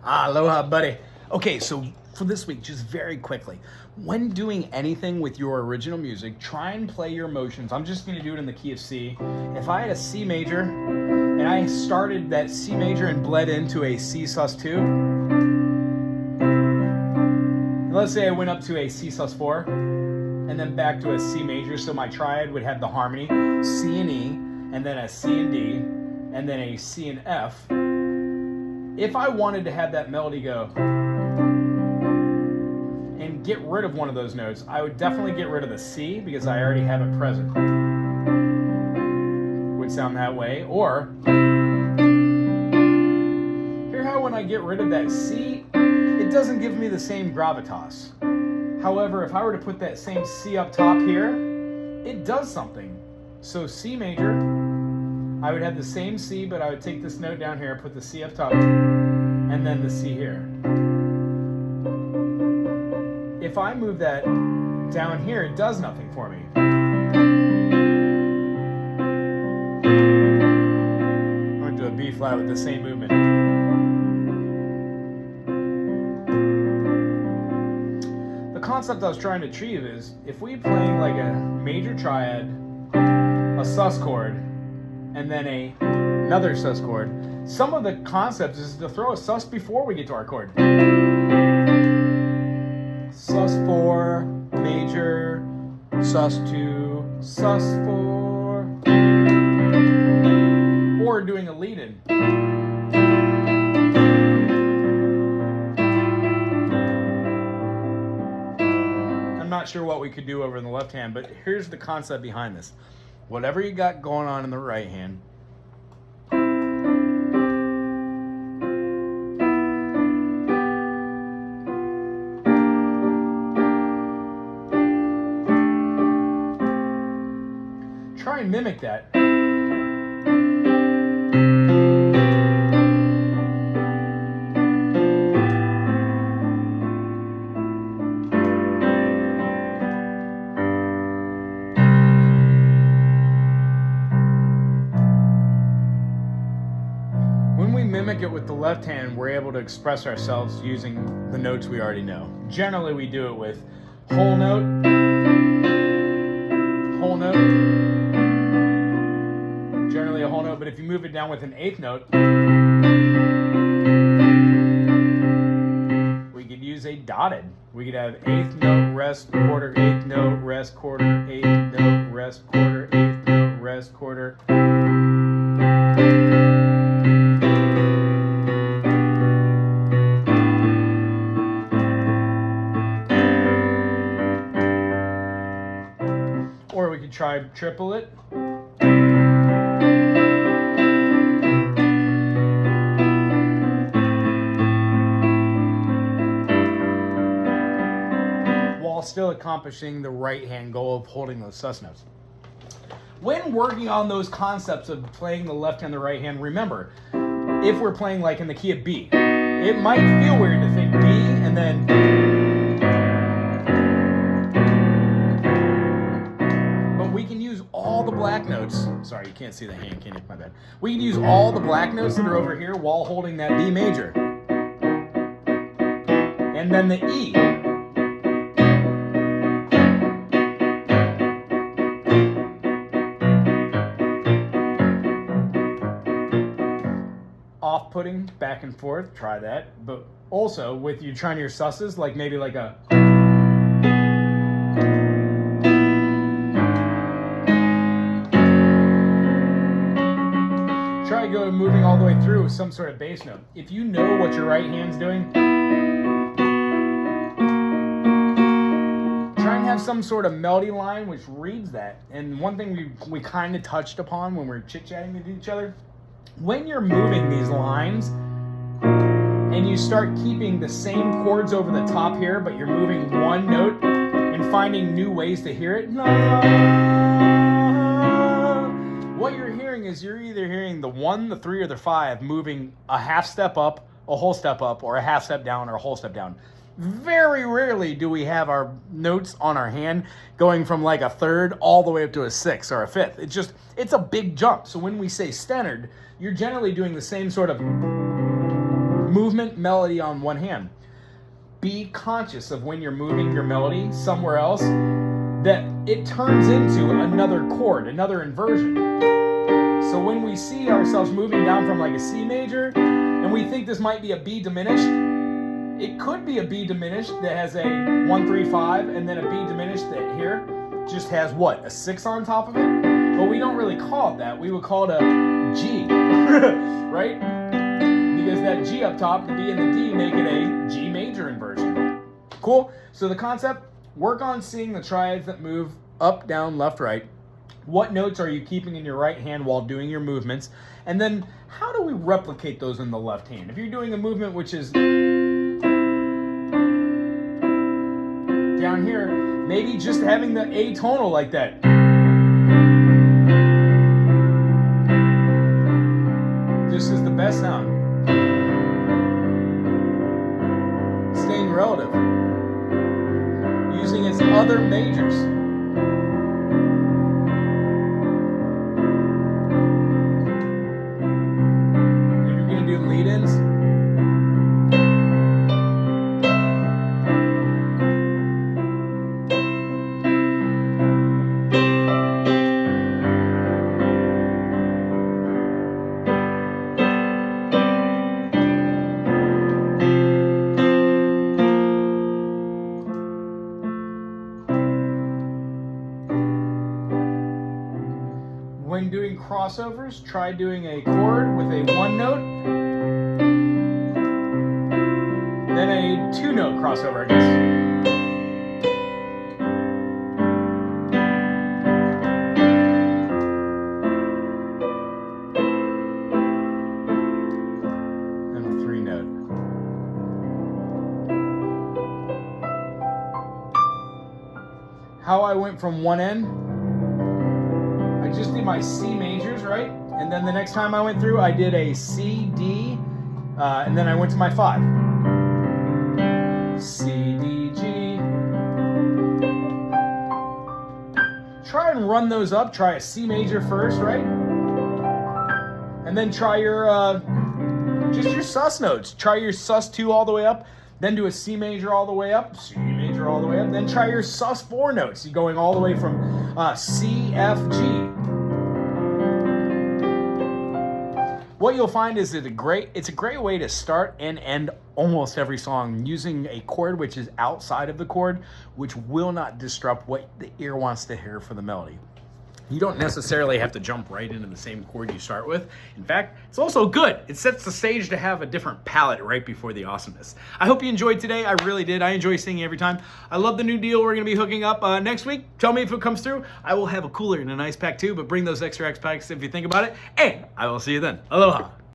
Aloha, buddy. Okay, so for this week, just very quickly, when doing anything with your original music, try and play your emotions. I'm just going to do it in the key of C. If I had a C major and I started that C major and bled into a C sus2, let's say I went up to a C sus4 and then back to a C major, so my triad would have the harmony C and E, and then a C and D, and then a C and F. If I wanted to have that melody go and get rid of one of those notes, I would definitely get rid of the C because I already have it present. Would sound that way. Or, hear how when I get rid of that C, it doesn't give me the same gravitas. However, if I were to put that same C up top here, it does something. So C major, I would have the same C, but I would take this note down here, put the C up top, and then the C here. If I move that down here, it does nothing for me. I'm going to do a B flat with the same movement. The concept I was trying to achieve is, if we playing like a major triad, a sus chord, and then another sus chord, some of the concepts is to throw a sus before we get to our chord. Sus4, major, sus2, sus4, or doing a lead-in. I'm not sure what we could do over in the left hand, but here's the concept behind this. Whatever you got going on in the right hand, try and mimic that. Mimic it with the left hand, we're able to express ourselves using the notes we already know. Generally, we do it with whole note, generally a whole note, but if you move it down with an eighth note, we could use a dotted. We could have eighth note, rest, quarter, eighth note, rest, quarter, eighth note, rest, quarter, eighth note, rest, quarter. Or we could try triple it. While still accomplishing the right hand goal of holding those sus notes. When working on those concepts of playing the left hand, the right hand, remember, if we're playing like in the key of B, it might feel weird to think B and then all the black notes. Sorry, you can't see the hand, can you? My bad. We can use all the black notes that are over here while holding that B major. And then the E. Off-putting, back and forth, try that. But also, with you trying your susses, like maybe like a... Try go moving all the way through with some sort of bass note. If you know what your right hand's doing, try and have some sort of melody line which reads that. And one thing we kind of touched upon when we're chit-chatting with each other, when you're moving these lines and you start keeping the same chords over the top here, but you're moving one note and finding new ways to hear it, what you're hearing is you're either hearing the 1, the 3, or the 5 moving a half step up, a whole step up, or a half step down, or a whole step down. Very rarely do we have our notes on our hand going from like a third all the way up to a 6th or a 5th. It's a big jump. So when we say standard, you're generally doing the same sort of movement, melody on one hand. Be conscious of when you're moving your melody somewhere else that it turns into another chord, another inversion. So when we see ourselves moving down from like a C major and we think this might be a B diminished, it could be a B diminished that has a 1, 3, 5 and then a B diminished that here just has what, a 6 on top of it? But we don't really call it that. We would call it a G, right? Because that G up top, the B and the D make it a G major inversion. Cool? So the concept, work on seeing the triads that move up, down, left, right. What notes are you keeping in your right hand while doing your movements? And then how do we replicate those in the left hand? If you're doing a movement which is down here, maybe just having the atonal like that. This is the best sound. Staying relative. Using its other majors. If you're going to do lead-ins, when doing crossovers, try doing a chord with a 1 note, then a 2 note crossover, I guess. And a 3 note. How I went from one end, I just did my C majors, right? And then the next time I went through, I did a C, D, and then I went to my 5. C, D, G. Try and run those up. Try a C major first, right? And then try your, just your sus notes. Try your sus2 all the way up, then do a C major all the way up, C major all the way up, then try your sus4 notes. You're going all the way from C, F, G. What you'll find is it's a great way to start and end almost every song using a chord which is outside of the chord, which will not disrupt what the ear wants to hear for the melody. You don't necessarily have to jump right into the same chord you start with. In fact, it's also good. It sets the stage to have a different palette right before the awesomeness. I hope you enjoyed today. I really did. I enjoy singing every time. I love the new deal we're going to be hooking up next week. Tell me if it comes through. I will have a cooler and a nice pack too, but bring those extra X packs if you think about it. And I will see you then. Aloha.